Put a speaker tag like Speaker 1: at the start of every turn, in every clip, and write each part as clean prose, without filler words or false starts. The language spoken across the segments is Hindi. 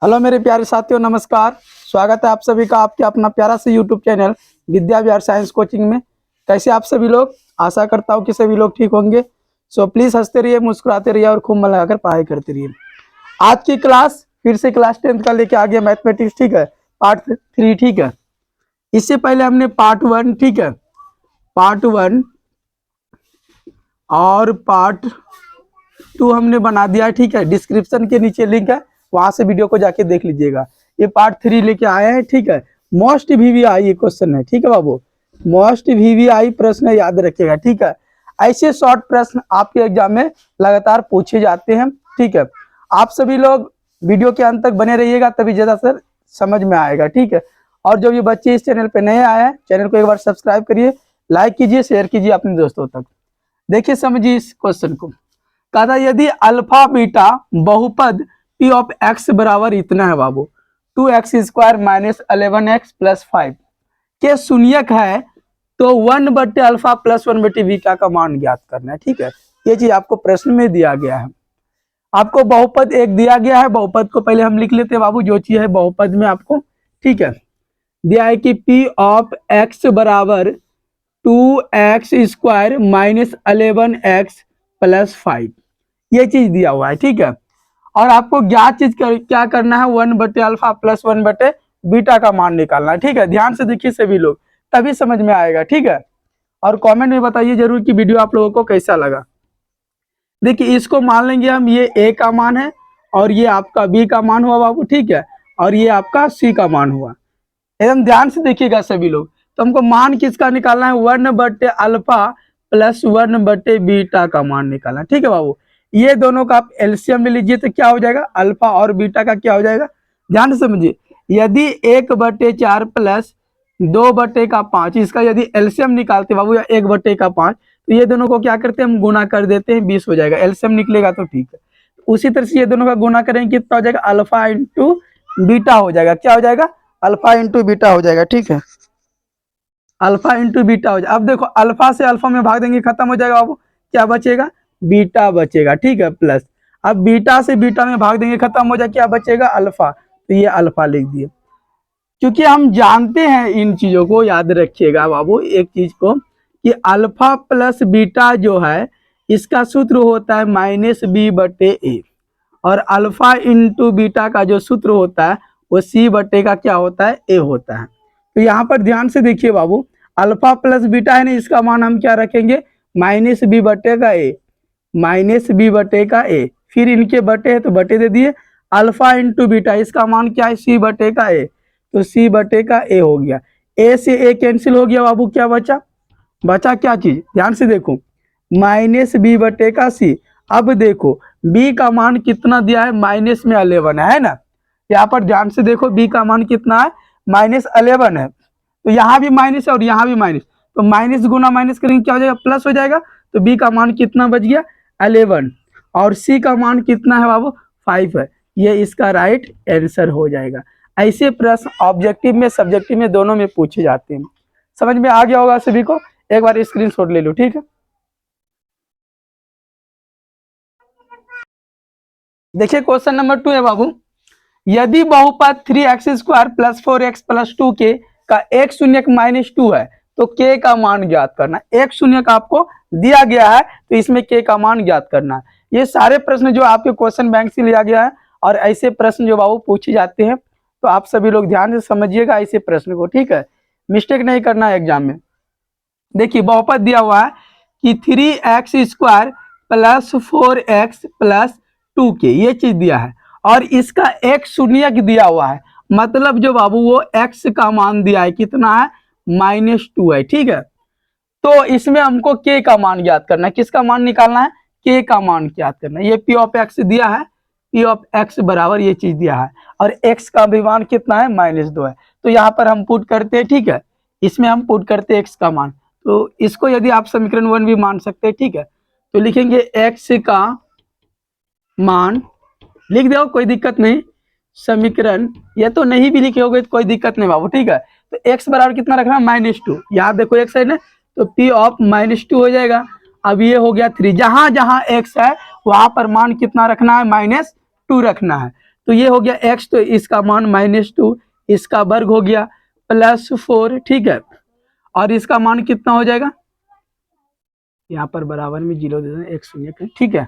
Speaker 1: हेलो मेरे प्यारे साथियों, नमस्कार। स्वागत है आप सभी का आपके अपना प्यारा से YouTube channel Vidya Vihar science coaching में। कैसे आप सभी लोग? आशा करता हूँ कि सभी लोग ठीक होंगे। सो प्लीज़ हंसते रहिए, मुस्कुराते रहिए और खूब मन लगाकर पढ़ाई करते रहिए। आज की क्लास फिर से क्लास 10th का लेके आ गया मैथमेटिक्स, ठीक है, पार्ट 3, ठीक है। इससे पहले हमने पार्ट 1, ठीक है, पार्ट 1 और पार्ट 2 हमने बना दिया, ठीक है। डिस्क्रिप्शन के नीचे लिंक है, वहां से वीडियो को जाके देख लीजिएगा। ये पार्ट 3 लेके आए हैं, ठीक है। मोस्ट वीवीआई क्वेश्चन है, ठीक है बाबू। मोस्ट वीवीआई प्रश्न याद रखिएगा, ठीक है। ऐसे शॉर्ट प्रश्न आपके एग्जाम में लगातार पूछे जाते हैं, ठीक है। आप सभी लोग वीडियो के अंत तक बने रहिएगा, तभी ज्यादातर समझ में आएगा, ठीक है। और जो ये बच्चे इस चैनल पे नए आए हैं, चैनल को एक बार सब्सक्राइब करिए, लाइक कीजिए, शेयर कीजिए अपने दोस्तों तक। देखिए, समझिए इस क्वेश्चन को। कहा था यदि अल्फा बीटा बहुपद पी ऑफ एक्स बराबर इतना है बाबू, 2x² माइनस 11x प्लस 5 के शून्यक है, तो 1/अल्फा प्लस 1/बीटा का मान ज्ञात करना है, ठीक है। ये चीज आपको प्रश्न में दिया गया है। आपको बहुपद एक दिया गया है, बहुपद को पहले हम लिख लेते हैं बाबू, जो चीज है बहुपद में आपको, ठीक है, दिया है कि पी ऑफ एक्स बराबर 2x² माइनस 11x प्लस 5, ये चीज दिया हुआ है, ठीक है। और आपको ज्ञात चीज क्या करना है, 1/अल्फा प्लस 1/बीटा का मान निकालना है, ठीक है। ध्यान से देखिए सभी लोग, तभी समझ में आएगा, ठीक है। और कमेंट में बताइए जरूर कि वीडियो आप लोगों को कैसा लगा। देखिए, इसको मान लेंगे हम, ये ए का मान है और ये आपका बी का मान हुआ बाबू, ठीक है, और ये आपका सी का मान हुआ। एकदम ध्यान से देखिएगा सभी लोग। तो हमको मान किसका निकालना है, 1/अल्फा प्लस 1/बीटा का मान निकालना है, ठीक है बाबू। ये दोनों का आप एलसीएम में लीजिए तो क्या हो जाएगा, अल्फा और बीटा का क्या हो जाएगा, ध्यान से समझिए। यदि 1/4 प्लस 2/5, इसका यदि एलसीएम निकालते बाबू, या 1/5, तो ये दोनों को क्या करते हैं हम, गुना कर देते हैं, 20 हो जाएगा। एलसीएम निकलेगा तो ठीक है। उसी तरह से ये दोनों का गुना करेंगे, कितना हो जाएगा, अल्फा इंटू बीटा हो जाएगा। क्या हो जाएगा, अल्फा इंटू बीटा हो जाएगा, ठीक है। अल्फा इंटू बीटा हो जाएगा। अब देखो, अल्फा से अल्फा में भाग देंगे, खत्म हो जाएगा बाबू, क्या बचेगा, बीटा बचेगा, ठीक है, प्लस। अब बीटा से बीटा में भाग देंगे, खत्म हो जाएगा, क्या बचेगा, अल्फा। तो ये अल्फा लिख दिए। क्योंकि हम जानते हैं इन चीजों को, याद रखिएगा बाबू एक चीज को, कि अल्फा प्लस बीटा जो है, इसका सूत्र होता है -b/a, और अल्फा इंटू बीटा का जो सूत्र होता है वो c/a का क्या होता है, a होता है। तो यहाँ पर ध्यान से देखिए बाबू, अल्फा प्लस बीटा है ना, इसका मान हम क्या रखेंगे, -b/a, -b/a, फिर इनके बटे है तो बटे दे दिए। अल्फा इंटू बीटा, इसका मान क्या है, c/a, तो c/a हो गया। a से a कैंसिल हो गया बाबू, क्या बचा, बचा क्या चीज, ध्यान से देखो, -b/c। अब देखो b का मान कितना दिया है, माइनस में 11 है ना। यहाँ पर ध्यान से देखो, b का मान कितना है, -11 है। तो यहाँ भी माइनस है और यहाँ भी माइनस, तो माइनस गुना माइनस करेंगे क्या हो जाएगा, प्लस हो जाएगा। तो b का मान कितना बच गया, 11, और c का मान कितना है बाबू, 5 है। ये इसका राइट आंसर हो जाएगा। ऐसे प्रश्न ऑब्जेक्टिव में सब्जेक्टिव में दोनों में पूछे जाते हैं। समझ में आ गया होगा सभी को, एक बार स्क्रीनशॉट ले लो, ठीक है। देखिए क्वेश्चन नंबर 2 है बाबू, यदि बहुपद 3x² प्लस 4x प्लस 2 के का एक शून्यक -2 है, तो k का मान ज्ञात करना है। एक शून्यक आपको दिया गया है, तो इसमें k का मान ज्ञात करना है। ये सारे प्रश्न जो आपके क्वेश्चन बैंक से लिया गया है, और ऐसे प्रश्न जो बाबू पूछे जाते हैं, तो आप सभी लोग ध्यान से समझिएगा ऐसे प्रश्न को, ठीक है, मिस्टेक नहीं करना है एग्जाम में। देखिए, बहुपद दिया हुआ है कि 3x² plus 4x plus 2k, ये चीज दिया है, और इसका एक शून्यक दिया हुआ है, मतलब जो बाबू वो x का मान दिया है, कितना है, -2 है, ठीक है। तो इसमें हमको k का मान ज्ञात करना है। किसका मान निकालना है, k का मान ज्ञात करना है। ये p ऑफ x दिया है, p ऑफ x बराबर ये चीज दिया है, और x का भी मान कितना है, -2 है। तो यहाँ पर हम पुट करते हैं, ठीक है, इसमें हम पुट करते हैं x का मान। तो इसको यदि आप समीकरण 1 भी मान सकते हैं, ठीक है। तो लिखेंगे x का मान, लिख दो, कोई दिक्कत नहीं। समीकरण, ये तो नहीं भी लिखे होगे तो कोई दिक्कत नहीं बाबू, ठीक है। तो x बराबर कितना रखना है, -2, यहाँ देखो x है ना, तो p ऑफ -2 हो जाएगा। अब ये हो गया 3, जहां जहां x है वहां पर मान कितना रखना है, -2 रखना है। तो ये हो गया x, तो इसका मान -2, इसका वर्ग हो गया +4, ठीक है। और इसका मान कितना हो जाएगा, यहाँ पर बराबर में 0 दे देना, x शून्य, ठीक है।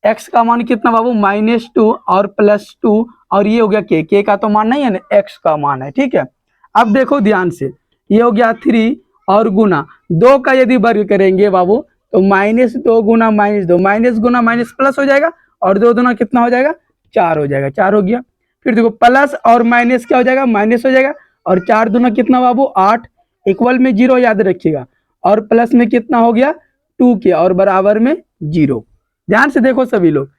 Speaker 1: x का मान कितना बाबू, -2 और +2, और ये हो गया k का तो मान नहीं है ना, x का मान है, ठीक है। अब देखो ध्यान से, ये हो गया 3 और गुना 2 का यदि वर्ग करेंगे बाबू तो -2 गुना -2, माइनस गुना माइनस प्लस हो जाएगा, और 2 दूना कितना हो जाएगा, 4 हो जाएगा, 4 हो गया। फिर देखो प्लस और माइनस क्या हो जाएगा, माइनस हो जाएगा, और 4 दूना कितना बाबू 8, इक्वल में 0 याद रखिएगा, और प्लस में कितना हो गया 2 के, और बराबर में 0। ध्यान से देखो सभी लोग,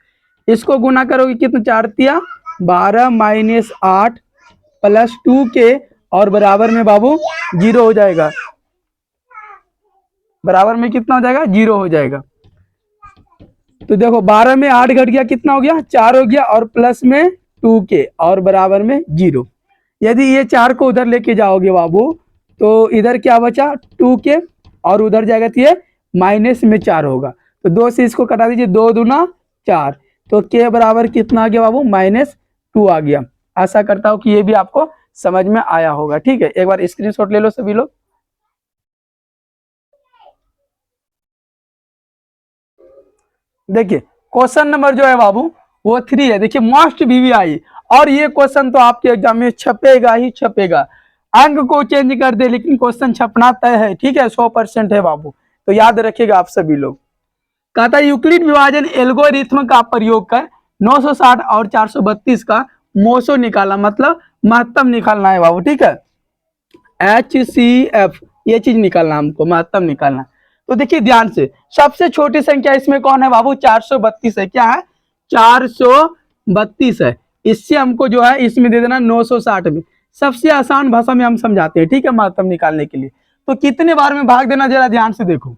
Speaker 1: इसको गुना करोगे कितना, 4 तिया 12 -8 +2 के, और बराबर में बाबू 0 हो जाएगा, बराबर में कितना हो जाएगा, 0 हो जाएगा। तो देखो 12 में 8 घट गया, कितना हो गया, 4 हो गया, और प्लस में 2 के, और बराबर में 0। यदि ये 4 को उधर लेके जाओगे बाबू तो इधर क्या बचा 2 के, और उधर जाएगा तो ये माइनस में 4 होगा, तो 2 से इसको कटा दीजिए, 2 दूना 4, तो के बराबर कितना आ गया बाबू, -2 आ गया। आशा करता हूँ कि ये भी आपको समझ में आया होगा, ठीक है। एक बार स्क्रीनशॉट ले लो सभी लोग। देखिए क्वेश्चन नंबर जो है बाबू वो 3 है, देखिए मोस्ट VVI, और ये क्वेश्चन तो आपके एग्जाम में छपेगा ही छपेगा। अंक को चेंज कर दे लेकिन क्वेश्चन छपना तय है, ठीक है, 100% है बाबू, तो याद रखिएगा आप सभी लोग। कहता है यूक्लिड विभाजन एल्गोरिथ्म का प्रयोग कर 960 और 432 का मोसो निकाला, मतलब महत्तम निकालना है बाबू, ठीक है। HCF ये चीज निकालना, हमको महत्तम निकालना। तो देखिए ध्यान से, सबसे छोटी संख्या इसमें कौन है बाबू, 432 है, क्या है 432 है। इससे हमको जो है इसमें दे देना 960 में, सबसे आसान भाषा में हम समझाते हैं, ठीक है, महत्तम निकालने के लिए। तो कितने बार में भाग देना जरा ध्यान से देखो,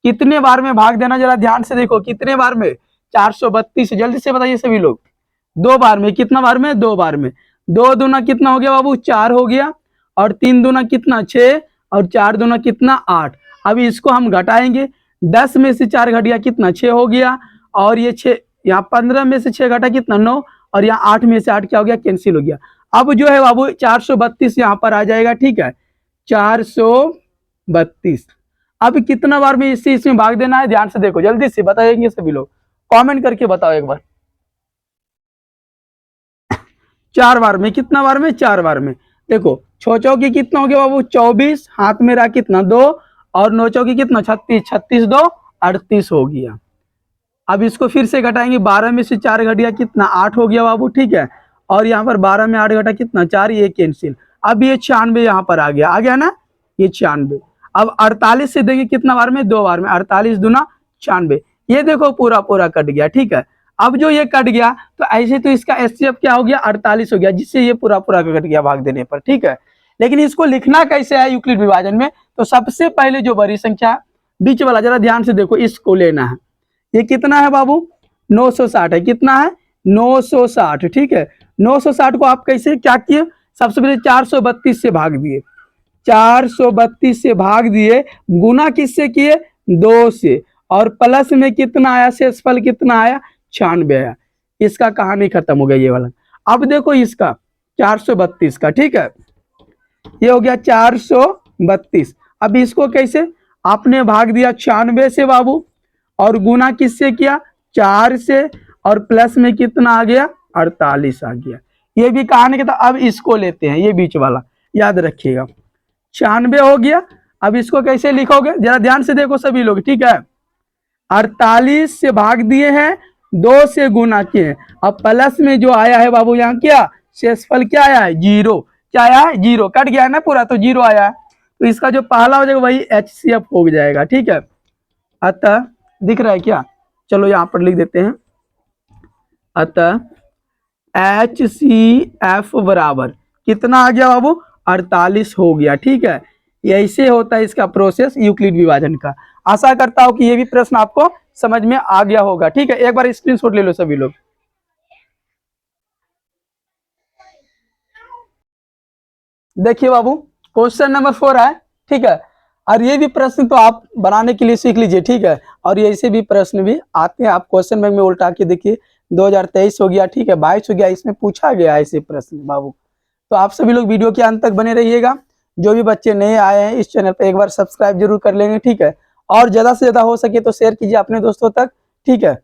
Speaker 1: कितने बार में भाग देना जरा ध्यान से देखो, कितने बार में, 432, जल्दी से बताइए सभी लोग। 2 बार में, कितना बार में, 2 बार में। 2 दूना कितना हो गया बाबू, 4 हो गया, और 3 दूना कितना 6, और 4 दूना कितना 8। अभी इसको हम घटाएंगे, 10 में से 4 घट गया कितना 6 हो गया, और ये 6 यहाँ 15 में से 6 घटा कितना 9, और यहाँ 8 में से 8 क्या हो गया, कैंसिल हो गया। अब जो है बाबू 432 यहाँ पर आ जाएगा, ठीक है, 432। अब कितना बार में इससे इसमें भाग देना है, ध्यान से देखो, जल्दी से बताएंगे सभी लोग, कमेंट करके बताओ एक बार। 4 बार में, कितना बार में, 4 बार में। देखो 6 चौकी कितना हो गया बाबू 24, हाथ में रहा कितना 2, और 9 चौकी कितना 36, 36 2 38 हो गया। अब इसको फिर से घटाएंगे, 12 में से 4 घट गया कितना 8 हो गया बाबू, ठीक है, और यहाँ पर 12 में 8 घटा कितना 4, ये कैंसिल। अब ये 96 यहाँ पर आ गया ना, ये 96। अब 48 से देंगे कितना बार में, 2 बार में, 48 दूना 96, ये देखो पूरा पूरा कट गया, ठीक है। अब जो ये कट गया तो ऐसे तो इसका HCF क्या हो गया 48 हो गया, जिससे ये पूरा पूरा कट गया भाग देने पर, ठीक है। लेकिन इसको लिखना कैसे है यूक्लिड विभाजन में, तो सबसे पहले जो बड़ी संख्या बीच वाला जरा ध्यान से देखो, इसको लेना है। ये कितना है बाबू 960 है, कितना है 960, ठीक है। 960 को आप कैसे क्या किए, सबसे पहले 432 से भाग दिए, 432 से भाग दिए, गुना किससे किए 2 से, और प्लस में कितना आया, शेषफल कितना आया 96 आया। इसका कहानी खत्म हो गया ये वाला। अब देखो इसका 432 का, ठीक है, ये हो गया 432। अब इसको कैसे, आपने भाग दिया 96 से बाबू, और गुना किससे किया 4 से, और प्लस में कितना आ गया 48 आ गया। ये भी कहानी के था। अब इसको लेते हैं, ये बीच वाला याद रखिएगा, 96 हो गया। अब इसको कैसे लिखोगे जरा ध्यान से देखो सभी लोग, ठीक है। 48 से भाग दिए हैं, 2 से गुना किए हैं, अब प्लस में जो आया है बाबू यहाँ क्या शेषफल क्या आया है 0, क्या आया है 0, कट गया है ना पूरा, तो 0 आया है, तो इसका जो पहला हो जाएगा वही HCF हो जाएगा, ठीक है। अतः दिख रहा है क्या, चलो यहाँ पर लिख देते हैं, अतः HCF बराबर कितना आ गया बाबू 48 हो गया, ठीक है। ऐसे होता है इसका प्रोसेस यूक्लिड विभाजन का। आशा करता हूं कि ये भी प्रश्न आपको समझ में आ गया होगा, ठीक है। एक बार स्क्रीनशॉट ले लो सभी लोग। देखिए बाबू क्वेश्चन नंबर 4 है, ठीक है, और ये भी प्रश्न तो आप बनाने के लिए सीख लीजिए, ठीक है। और ऐसे भी प्रश्न भी आते हैं, आप क्वेश्चन बैंक में उल्टा के देखिए, 2023 हो गया, ठीक है, 22 हो गया, इसमें पूछा गया है ऐसे प्रश्न बाबू। तो आप सभी लोग वीडियो के अंत तक बने रहिएगा। जो भी बच्चे नए आए हैं इस चैनल पे एक बार सब्सक्राइब जरूर कर लेंगे, ठीक है, और ज्यादा से ज्यादा हो सके तो शेयर कीजिए अपने दोस्तों तक, ठीक है।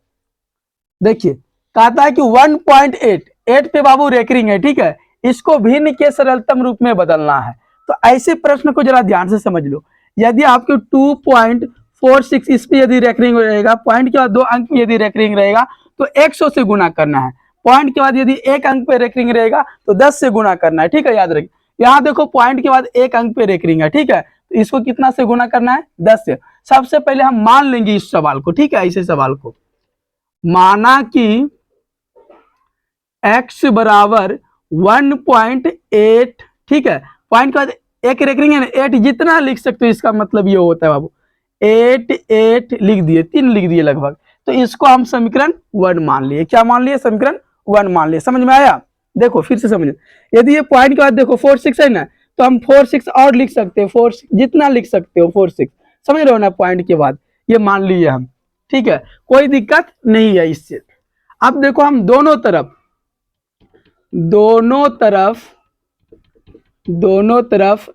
Speaker 1: देखिए कहता है कि 1.8 पे बाबू रेकरिंग है, ठीक है, इसको भिन्न के सरलतम रूप में बदलना है। तो ऐसे प्रश्न को जरा ध्यान से समझ लो। यदि आपके 2.46 इस पे यदि रेकरिंग रहेगा, पॉइंट के बाद 2 अंक पे यदि रेकरिंग रहेगा तो 100 से गुना करना है। पॉइंट के बाद यदि 1 अंक पे रेकरिंग रहेगा तो 10 से गुना करना है, ठीक है, याद रखिए। यहाँ देखो पॉइंट के बाद 1 अंक पे रेकरिंग है, ठीक है, तो इसको कितना से गुना करना है, 10 से। सबसे पहले हम मान लेंगे इस सवाल को, ठीक है, ऐसे सवाल को माना कि x बराबर 1.8, ठीक है, पॉइंट के बाद एक रेकरिंग है ना, 8 जितना लिख सकते हो इसका मतलब ये होता है बाबू 8 लिख दिए, 3 लिख दिए लगभग। तो इसको हम समीकरण 1 मान लिए। क्या मान लिए, समीकरण 1 मान लिए। समझ में आया? देखो फिर से समझ, यदि ये पॉइंट के बाद देखो 4-6 है ना, तो हम 4-6 और लिख सकते हो, 4 जितना लिख सकते हो 4-6, समझ रहे हो ना, पॉइंट के बाद ये मान लिए हम, ठीक है, कोई दिक्कत नहीं है इससे। अब देखो हम दोनों तरफ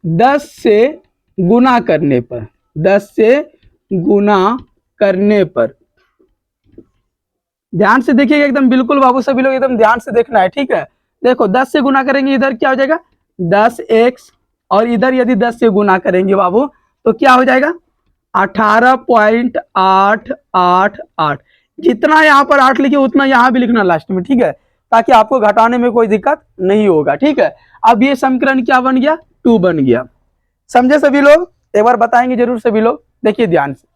Speaker 1: 10 से गुना करने पर, 10 से गुना करने पर, ध्यान से देखिएगा एकदम, बिल्कुल बाबू सभी लोग एकदम ध्यान से देखना है, ठीक है। देखो 10 से गुना करेंगे, इधर क्या हो जाएगा 10x, और इधर यदि 10 से गुना करेंगे बाबू तो क्या हो जाएगा 18.888। जितना यहाँ पर 8 लिखे उतना यहाँ भी लिखना लास्ट में, ठीक है, ताकि आपको घटाने में कोई दिक्कत नहीं होगा, ठीक है। अब ये समीकरण क्या बन गया, 2 बन गया। समझे सभी लोग? एक बार बताएंगे जरूर सभी लोग, देखिए ध्यान से।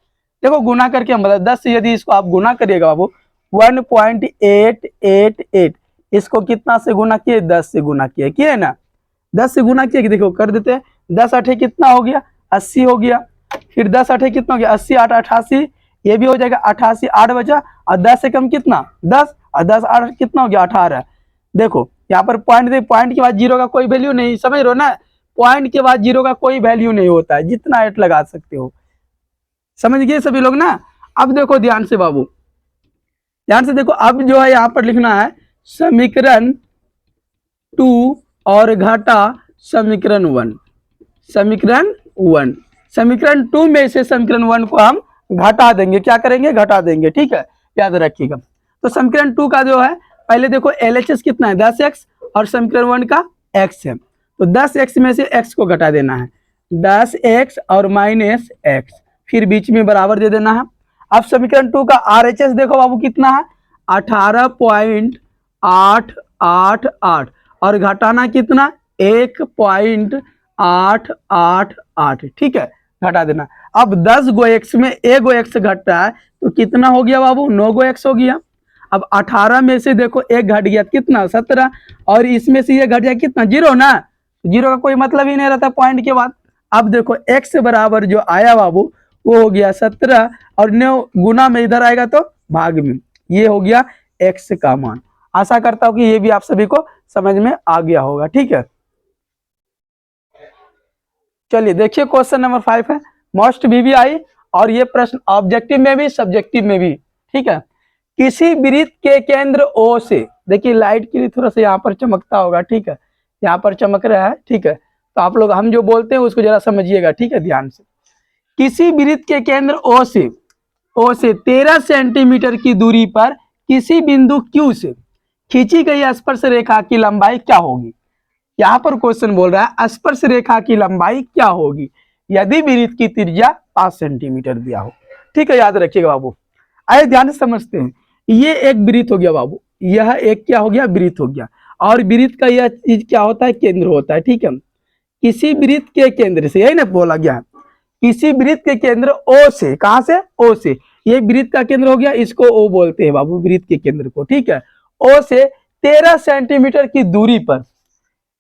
Speaker 1: देखो गुना करके हम बता, 10 से यदि इसको आप गुना करिएगा बाबू 1.888, इसको कितना से गुना किए, 10 से गुना किए ना, 10 से गुना किए, देखो कर देते हैं, 10 8 कितना हो गया 80 हो गया, फिर 10 8 कितना हो गया 80 8 88, ये भी हो जाएगा 88, 8 बचा, और 10 से कम कितना 10, और 10 8 कितना हो गया 18। देखो यहाँ पर पॉइंट दे, पॉइंट के बाद जीरो का कोई वैल्यू नहीं, समझ रहे हो ना, पॉइंट के बाद जीरो का कोई वैल्यू नहीं होता है, जितना 8 लगा सकते हो। समझ गए सभी लोग ना? अब देखो ध्यान से बाबू, ध्यान से देखो, अब जो है यहाँ पर लिखना है समीकरण 2 और घटा समीकरण 1। समीकरण 2 में से समीकरण 1 को हम घटा देंगे, क्या करेंगे, घटा देंगे, ठीक है, याद रखिएगा। तो समीकरण 2 का जो है पहले देखो LHS कितना है 10x, और समीकरण 1 का x है, तो 10x में से x को घटा देना है, 10x और माइनस x, फिर बीच में बराबर दे देना है। अब समीकरण 2 का RHS देखो बाबू कितना है 18.888, और घटाना कितना 1.888, ठीक है, घटा देना। अब 10 गो x में 1 गो x घटता है तो कितना हो गया बाबू 9 गो x हो गया। अब 18 में से देखो 1 घट गया कितना 17, और इसमें से ये घट गया कितना 0 ना, जीरो का कोई मतलब ही नहीं रहता पॉइंट के बाद। अब देखो x बराबर जो आया बाबू वो हो गया 17, और 9 गुना में इधर आएगा तो भाग में, ये हो गया x का मान। आशा करता हूं कि ये भी आप सभी को समझ में आ गया होगा, ठीक है। चलिए देखिए क्वेश्चन नंबर 5 है मोस्ट VVI, और ये प्रश्न ऑब्जेक्टिव में भी सब्जेक्टिव में भी, ठीक है। किसी वृत्त के केंद्र O से, देखिए लाइट के लिए थोड़ा सा यहाँ पर चमकता होगा, ठीक है, यहाँ पर चमक रहा है, ठीक है, तो आप लोग हम जो बोलते हैं उसको जरा समझिएगा, ठीक है, ध्यान से। किसी वृत्त के केंद्र O से 13 सेंटीमीटर की दूरी पर किसी बिंदु Q से खींची गई स्पर्श रेखा की लंबाई क्या होगी। यहाँ पर क्वेश्चन बोल रहा है स्पर्श रेखा की लंबाई क्या होगी यदि वृत्त की त्रिज्या 5 सेंटीमीटर दिया हो, ठीक है, याद रखिएगा बाबू। आइए ध्यान से समझते हैं, ये एक वृत्त हो गया बाबू, यह एक क्या हो गया वृत्त हो गया, और वृत्त का यह चीज क्या होता है केंद्र होता है, ठीक है। किसी वृत्त के केंद्र से, यही ना बोला गया, किसी वृत्त के केंद्र O से, कहां से O से, ये वृत्त का केंद्र हो गया, इसको O बोलते हैं बाबू वृत्त के केंद्र को, ठीक है। O से 13 सेंटीमीटर की दूरी पर,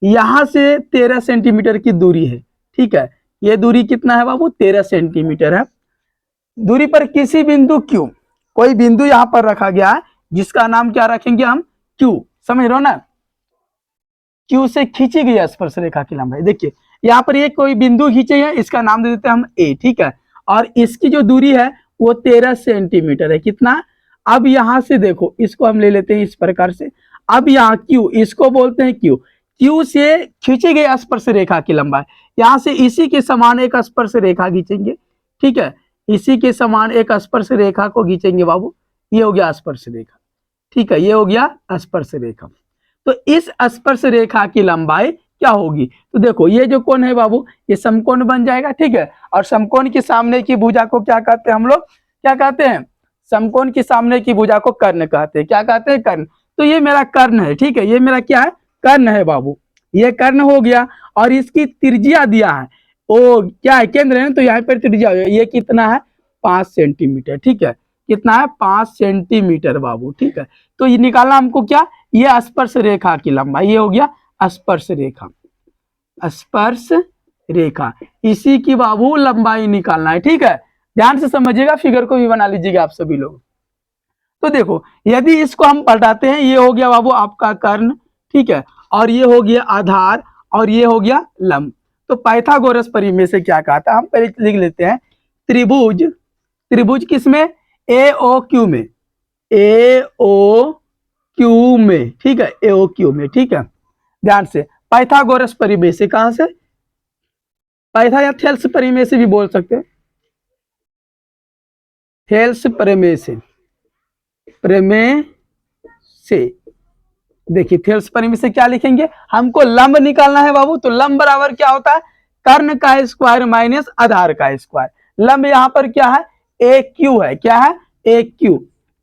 Speaker 1: यहां से 13 सेंटीमीटर की दूरी है, ठीक है, ये दूरी कितना है बाबू 13 सेंटीमीटर है। दूरी पर किसी बिंदु Q, कोई बिंदु यहां पर रखा गया है जिसका नाम क्या रखेंगे हम Q, समझ रहे हो ना। Q से खींची गई स्पर्श रेखा की लंबाई, देखिए यहाँ पर ये कोई बिंदु खींचे हैं, इसका नाम दे देते हैं हम A, ठीक है, और इसकी जो दूरी है वो 13 सेंटीमीटर है, कितना अब यहां से देखो, इसको हम ले लेते हैं इस प्रकार से। अब यहाँ क्यू, इसको बोलते हैं क्यू। क्यू से खींची गई स्पर्श रेखा की लंबाई, यहां से इसी के समान एक स्पर्श रेखा खींचेंगे, ठीक है, इसी के समान एक स्पर्श रेखा को खींचेंगे बाबू, ये हो गया स्पर्श रेखा, ठीक है, ये हो गया स्पर्श रेखा। तो इस स्पर्श रेखा की लंबाई क्या होगी, तो देखो ये जो कोण है बाबू, ये समकोण बन जाएगा, ठीक है। और समकोण के सामने की भुजा को क्या कहते हैं हम लोग, क्या कहते हैं, समकोण के सामने की भुजा को कर्ण कहते हैं, क्या कहते हैं, कर्ण। तो ये मेरा कर्ण है, ठीक है, ये मेरा क्या है, कर्ण है बाबू, ये कर्ण हो गया। और इसकी त्रिज्या दिया है, वो क्या है, केंद्र है, तो यहाँ पर त्रिज्या हो, ये कितना है, 5 सेंटीमीटर, ठीक है, कितना है, 5 सेंटीमीटर बाबू, ठीक है। तो ये निकालना हमको क्या, ये स्पर्श रेखा की लंबाई, ये हो गया स्पर्श रेखा, स्पर्श रेखा, इसी की बाबू लंबाई निकालना है, ठीक है। ध्यान से समझिएगा, फिगर को भी बना लीजिएगा आप सभी लोग। तो देखो यदि इसको हम पलटाते हैं, ये हो गया बाबू आपका कर्ण, ठीक है, और ये हो गया आधार, और ये हो गया लंब। तो पाइथागोरस परिमेय से क्या कहता है, हम पहले लिख लेते हैं, त्रिभुज, त्रिभुज किसमें, ए ओ क्यू में, ए ओ क्यू में, ठीक है, ए ओ क्यू में, ठीक है। ध्यान से, पाइथागोरस परिमेय से, कहां से, पाइथा या थेल्स परिमेय से भी बोल सकते हैं, थेल्स प्रमेय से, प्रमेय से, देखिए थेल्स प्रमेय से क्या लिखेंगे, हमको लंब निकालना है बाबू। तो लंब बराबर क्या होता है, कर्ण का स्क्वायर माइनस आधार का स्क्वायर। लंब यहाँ पर क्या है, ए क्यू है, क्या है, ए क्यू।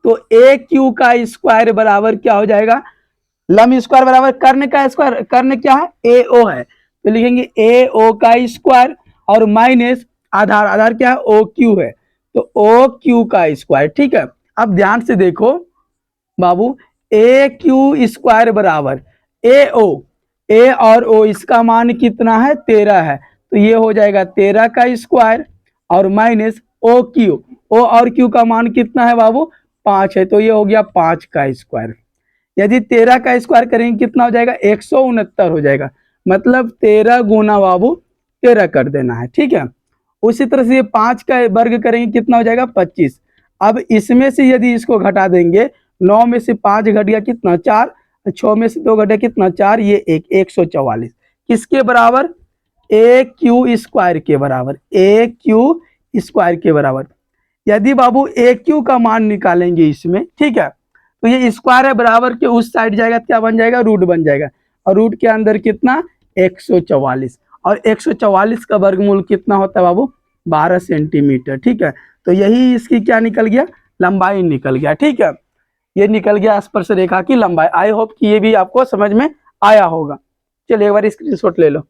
Speaker 1: तो ए क्यू का स्क्वायर बराबर क्या हो जाएगा, लंब स्क्वायर बराबर कर्ण का स्क्वायर, कर्ण क्या है, ए ओ है, तो लिखेंगे ए ओ का स्क्वायर, और माइनस आधार, आधार क्या है, ओ क्यू है, तो ओ क्यू का स्क्वायर, ठीक है। अब ध्यान से देखो बाबू, ए क्यू स्क्वायर बराबर ए ओ, ए और ओ इसका मान कितना है, 13 है, तो ये हो जाएगा 13 का स्क्वायर, और माइनस ओ क्यू, ओ और क्यू का मान कितना है बाबू, 5 है, तो ये हो गया 5 का स्क्वायर। यदि 13 का स्क्वायर करेंगे कितना हो जाएगा, 169 हो जाएगा, मतलब 13 गुना बाबू 13 कर देना है, ठीक है। उसी तरह से ये 5 का वर्ग करेंगे कितना हो जाएगा, 25। अब इसमें से यदि इसको घटा देंगे, 9 में से 5 घट गया कितना, 4, 6 में से 2 घटा कितना, 4, ये 144, किसके बराबर, ए क्यू स्क्वायर के बराबर, ए क्यू स्क्वायर के बराबर। यदि बाबू ए क्यू का मान निकालेंगे इसमें, ठीक है, तो ये स्क्वायर है बराबर के उस साइड जाएगा, क्या बन जाएगा, रूट बन जाएगा, और रूट के अंदर कितना, 144, और 144 का वर्गमूल कितना होता है बाबू, 12 सेंटीमीटर, ठीक है। तो यही इसकी क्या निकल गया, लंबाई निकल गया, ठीक है, ये निकल गया स्पर्श रेखा की लंबाई। आई होप कि ये भी आपको समझ में आया होगा। चलिए एक बार स्क्रीनशॉट ले लो।